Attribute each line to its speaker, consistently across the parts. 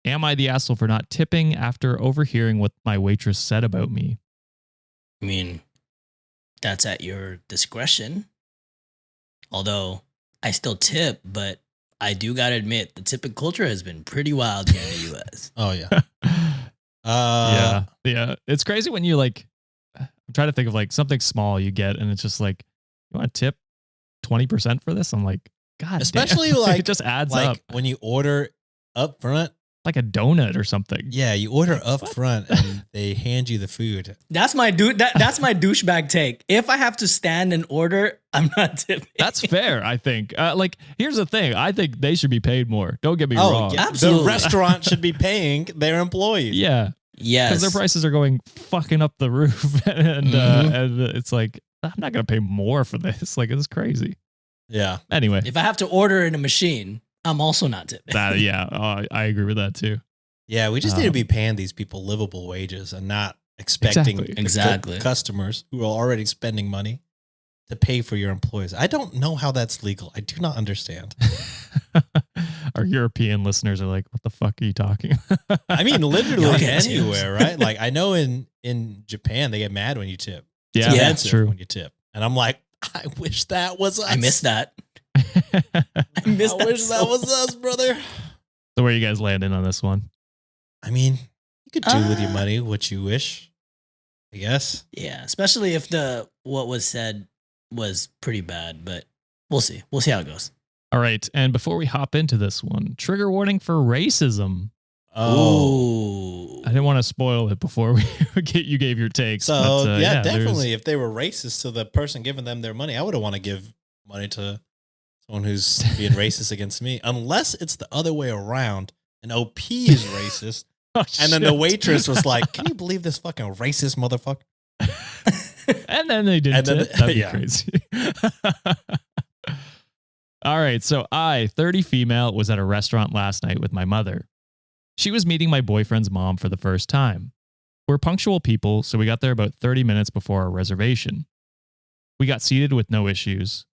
Speaker 1: Am I the asshole for not tipping after overhearing what my waitress said about me?
Speaker 2: I mean, that's at your discretion. Although I still tip, but I do gotta admit the tipping culture has been pretty wild here in the U.S.
Speaker 3: Oh yeah.
Speaker 1: Yeah. It's crazy when you like. I'm trying to think of like something small you get, and it's just like, you want to tip 20% for this? I'm like, God,
Speaker 3: especially
Speaker 1: damn.
Speaker 3: like
Speaker 1: it just adds
Speaker 3: like
Speaker 1: up
Speaker 3: when you order up front.
Speaker 1: like a donut or something.
Speaker 3: Yeah, you order up front and they hand you the food.
Speaker 2: That's my that's my douchebag take. If I have to stand and order, I'm not tipping.
Speaker 1: That's fair, I think. Like, here's the thing. I think they should be paid more. Don't get me wrong.
Speaker 3: Yeah,
Speaker 2: Absolutely.
Speaker 3: the restaurant should be paying their employees.
Speaker 1: Yeah.
Speaker 2: Yes.
Speaker 1: Because their prices are going fucking up the roof. and it's like, I'm not going to pay more for this. Like, it's crazy.
Speaker 3: Yeah.
Speaker 1: Anyway.
Speaker 2: If I have to order in a machine, I'm also not tipping.
Speaker 1: I agree with that too.
Speaker 3: Yeah, we just need to be paying these people livable wages and not expecting
Speaker 2: Exactly.
Speaker 3: customers who are already spending money to pay for your employees. I don't know how that's legal. I do not understand.
Speaker 1: Our European listeners are like, what the fuck are you talking?
Speaker 3: I mean, literally
Speaker 2: get
Speaker 3: anywhere, right? Like, I know in Japan, they get mad when you tip. It's
Speaker 1: Yeah,
Speaker 3: expensive
Speaker 1: that's true.
Speaker 3: when you tip. And I'm like, I wish that was us.
Speaker 2: I missed that.
Speaker 3: I wish that was us, brother.
Speaker 1: So where you guys landing on this one?
Speaker 3: I mean, you could do with your money what you wish, I guess.
Speaker 2: Yeah, especially if what was said was pretty bad, but we'll see. We'll see how it goes.
Speaker 1: All right. And before we hop into this one, trigger warning for racism.
Speaker 3: Oh.
Speaker 1: I didn't want to spoil it before you gave your takes.
Speaker 3: So,
Speaker 1: but,
Speaker 3: yeah, definitely. If they were racist to the person giving them their money, I wouldn't want to give money to someone who's being racist against me, unless it's the other way around. An OP is racist. And then the waitress was like, can you believe this fucking racist motherfucker?
Speaker 1: And then they did tip. That'd be crazy. All right. So 30 female, was at a restaurant last night with my mother. She was meeting my boyfriend's mom for the first time. We're punctual people, so we got there about 30 minutes before our reservation. We got seated with no issues.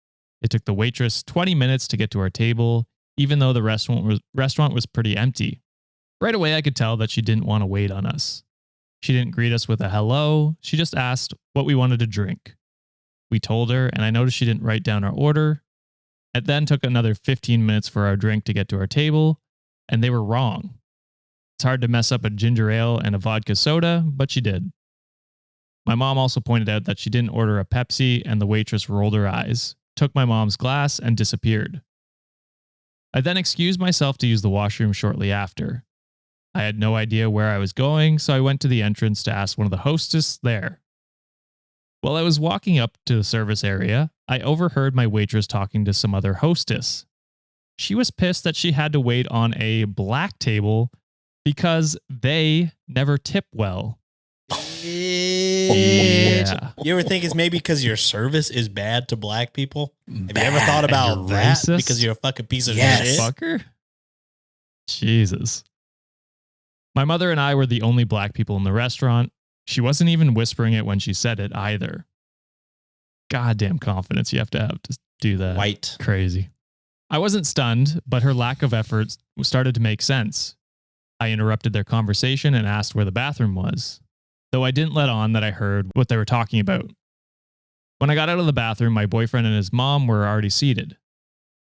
Speaker 1: It took the waitress 20 minutes to get to our table, even though the restaurant was pretty empty. Right away, I could tell that she didn't want to wait on us. She didn't greet us with a hello. She just asked what we wanted to drink. We told her, and I noticed she didn't write down our order. It then took another 15 minutes for our drink to get to our table, and they were wrong. It's hard to mess up a ginger ale and a vodka soda, but she did. My mom also pointed out that she didn't order a Pepsi, and the waitress rolled her eyes, took my mom's glass, and disappeared. I then excused myself to use the washroom shortly after. I had no idea where I was going, so I went to the entrance to ask one of the hostess there. While I was walking up to the service area, I overheard my waitress talking to some other hostess. She was pissed that she had to wait on a black table because they never tip well. Yeah.
Speaker 3: You ever think it's maybe because your service is bad to black people? Have
Speaker 2: Bad.
Speaker 3: you ever thought about
Speaker 1: You're
Speaker 3: that?
Speaker 1: racist?
Speaker 3: Because you're a fucking piece of
Speaker 2: Yes.
Speaker 3: shit.
Speaker 1: Fucker? Jesus. My mother and I were the only black people in the restaurant. She wasn't even whispering it when she said it either. Goddamn confidence you have to do that.
Speaker 3: White.
Speaker 1: Crazy. I wasn't stunned, but her lack of effort started to make sense. I interrupted their conversation and asked where the bathroom was, though I didn't let on that I heard what they were talking about. When I got out of the bathroom, my boyfriend and his mom were already seated.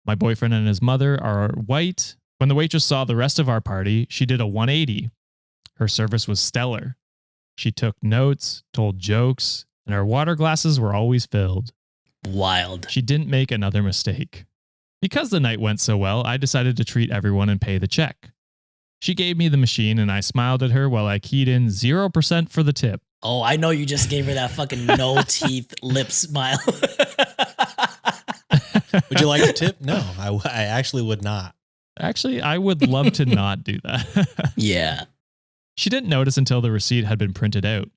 Speaker 1: My boyfriend and his mother are white. When the waitress saw the rest of our party, she did a 180. Her service was stellar. She took notes, told jokes, and our water glasses were always filled.
Speaker 2: Wild.
Speaker 1: She didn't make another mistake. Because the night went so well, I decided to treat everyone and pay the check. She gave me the machine and I smiled at her while I keyed in 0% for the tip.
Speaker 2: Oh, I know you just gave her that fucking no teeth lip smile.
Speaker 3: Would you like a tip? No, I actually would not.
Speaker 1: Actually, I would love to not do that.
Speaker 2: Yeah.
Speaker 1: She didn't notice until the receipt had been printed out.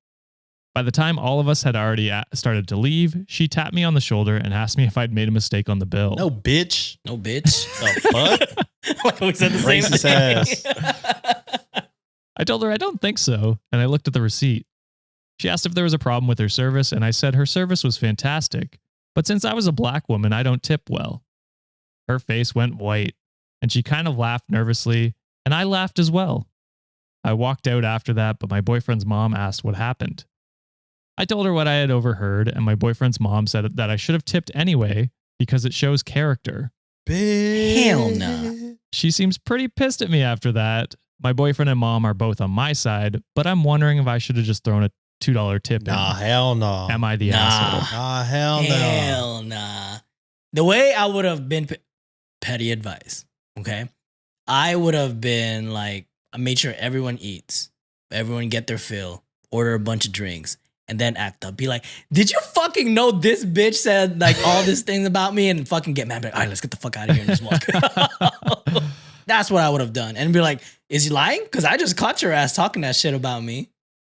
Speaker 1: By the time all of us had already started to leave, she tapped me on the shoulder and asked me if I'd made a mistake on the bill.
Speaker 3: No, bitch.
Speaker 2: No, bitch.
Speaker 3: The fuck?
Speaker 2: Like we said the same
Speaker 3: Racist
Speaker 2: thing.
Speaker 1: I told her I don't think so, and I looked at the receipt. She asked if there was a problem with her service, and I said her service was fantastic, but since I was a black woman, I don't tip well. Her face went white, and she kind of laughed nervously, and I laughed as well. I walked out after that, but my boyfriend's mom asked what happened. I told her what I had overheard, and my boyfriend's mom said that I should have tipped anyway because it shows character.
Speaker 2: Hell no.
Speaker 1: She seems pretty pissed at me after that. My boyfriend and mom are both on my side, but I'm wondering if I should have just thrown a $2 tip
Speaker 3: Nah,
Speaker 1: in.
Speaker 3: hell no.
Speaker 1: Am I the
Speaker 2: Nah.
Speaker 1: asshole?
Speaker 3: Nah, hell no.
Speaker 2: Hell nah. The way I would have been petty advice, okay? I would have been like, I made sure everyone eats, everyone get their fill, order a bunch of drinks, and then act up. Be like, did you fucking know this bitch said like all these things about me, and fucking get mad? Be like, all right, let's get the fuck out of here and just walk. That's what I would have done. And be like, is he lying? Because I just caught your ass talking that shit about me.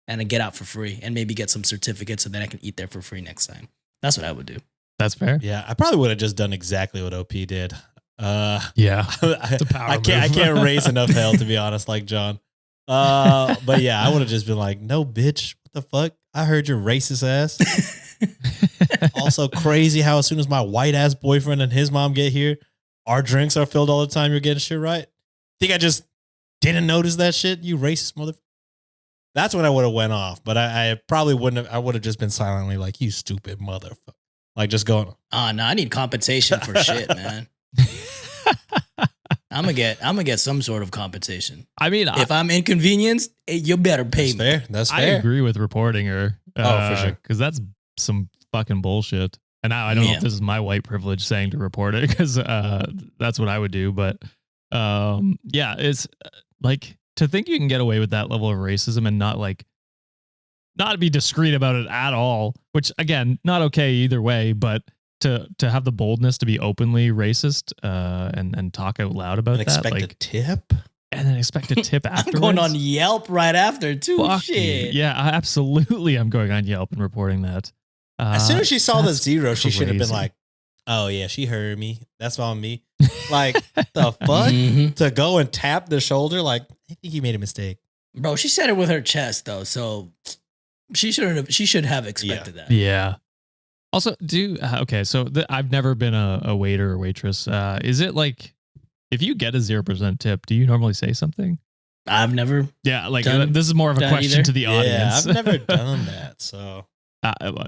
Speaker 2: And then get out for free and maybe get some certificates so that I can eat there for free next time. That's what I would do.
Speaker 1: That's fair.
Speaker 3: Yeah, I probably would have just done exactly what OP did.
Speaker 1: Yeah.
Speaker 3: I can't raise enough hell, to be honest, like John. But yeah, I would have just been like, no, bitch, what the fuck? I heard your racist ass. Also crazy how as soon as my white ass boyfriend and his mom get here, our drinks are filled all the time. You're getting shit right. Think I just didn't notice that shit, you racist motherfucker? That's when I would have went off, but I probably wouldn't have. I would have just been silently like, you stupid motherfucker. Like just going.
Speaker 2: Oh no, I need compensation for shit, man. I'm gonna get some sort of compensation.
Speaker 1: I mean,
Speaker 2: if I'm inconvenienced, you better pay
Speaker 3: That's
Speaker 2: me.
Speaker 3: fair. That's
Speaker 1: I
Speaker 3: fair.
Speaker 1: agree with reporting her.
Speaker 3: Oh, for sure.
Speaker 1: Because that's some fucking bullshit. And now I don't know if this is my white privilege saying to report it, because that's what I would do. But yeah, it's like, to think you can get away with that level of racism and not be discreet about it at all, which again, not okay either way, but to have the boldness to be openly racist and talk out loud about
Speaker 3: And
Speaker 1: that,
Speaker 3: expect
Speaker 1: like,
Speaker 3: a tip.
Speaker 1: and then expect a tip
Speaker 2: I'm
Speaker 1: afterwards.
Speaker 2: going on Yelp right after too.
Speaker 1: Fuck you.
Speaker 2: Shit.
Speaker 1: Yeah, absolutely. I'm going on Yelp and reporting that.
Speaker 3: As soon as she saw the
Speaker 1: that's
Speaker 3: zero, she should have been
Speaker 1: crazy.
Speaker 3: like, oh yeah, she heard me. That's on me. Like, the fuck?
Speaker 2: Mhm.
Speaker 3: To go and tap the shoulder, like, I think you made a mistake.
Speaker 2: Bro, she said it with her chest though, so she should have expected that.
Speaker 1: Yeah. Also, okay, so I've never been a waiter or waitress. Is it like, if you get a 0% tip, do you normally say something?
Speaker 2: I've never.
Speaker 1: Yeah, like
Speaker 2: Done-
Speaker 1: this is more of a
Speaker 2: done
Speaker 1: question
Speaker 2: either.
Speaker 1: to the
Speaker 3: Yeah,
Speaker 1: audience.
Speaker 3: I've never done that. So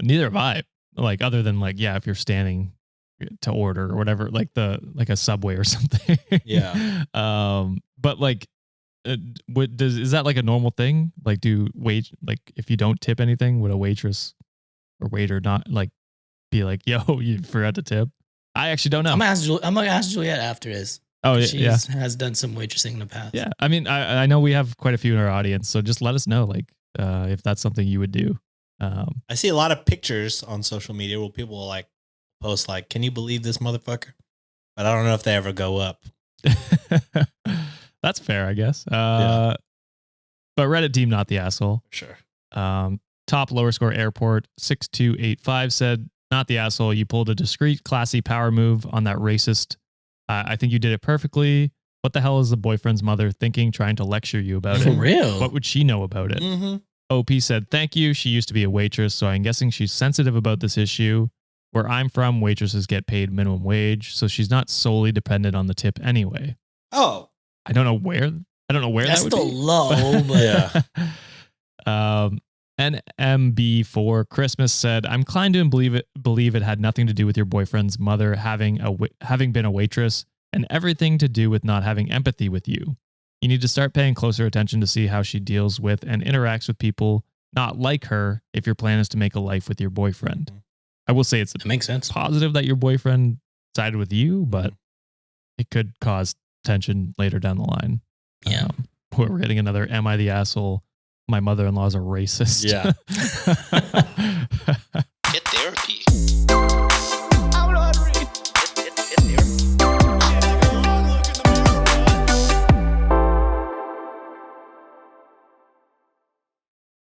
Speaker 1: Neither have I. Like, other than like, yeah, if you're standing to order or whatever, like a Subway or something.
Speaker 3: Yeah.
Speaker 1: But like, is that like a normal thing? Like, if you don't tip anything, would a waitress or waiter not like be like, yo, you forgot to tip? I actually don't know.
Speaker 2: I'm gonna ask Juliet after this.
Speaker 1: Oh yeah,
Speaker 2: She
Speaker 1: yeah.
Speaker 2: has done some waitressing in the past.
Speaker 1: Yeah. I mean, I know we have quite a few in our audience, so just let us know, like, if that's something you would do.
Speaker 3: I see a lot of pictures on social media where people will like post like, can you believe this motherfucker? But I don't know if they ever go up.
Speaker 1: That's fair, I guess.
Speaker 3: Yeah.
Speaker 1: But Reddit team, not the asshole.
Speaker 3: Sure.
Speaker 1: Top lower score airport 6285 said, not the asshole. You pulled a discreet, classy power move on that racist. I think you did it perfectly. What the hell is the boyfriend's mother thinking, trying to lecture you about
Speaker 2: For
Speaker 1: it?
Speaker 2: real.
Speaker 1: What would she know about it?
Speaker 3: Mm-hmm.
Speaker 1: OP said, thank you. She used to be a waitress, so I'm guessing she's sensitive about this issue. Where I'm from, waitresses get paid minimum wage, so she's not solely dependent on the tip anyway.
Speaker 3: Oh,
Speaker 1: I don't know where
Speaker 2: That's
Speaker 1: that would
Speaker 2: still
Speaker 1: be.
Speaker 2: low, but
Speaker 3: yeah.
Speaker 1: NMB4 Christmas said, I'm inclined to believe it had nothing to do with your boyfriend's mother having been a waitress and everything to do with not having empathy with you. You need to start paying closer attention to see how she deals with and interacts with people not like her if your plan is to make a life with your boyfriend.
Speaker 3: Mhm.
Speaker 1: I will say it's
Speaker 2: that makes sense.
Speaker 1: positive that your boyfriend sided with you, but it could cause tension later down the line.
Speaker 2: Yeah.
Speaker 1: We're getting another, am I the asshole? My mother-in-law is a racist.
Speaker 3: Yeah.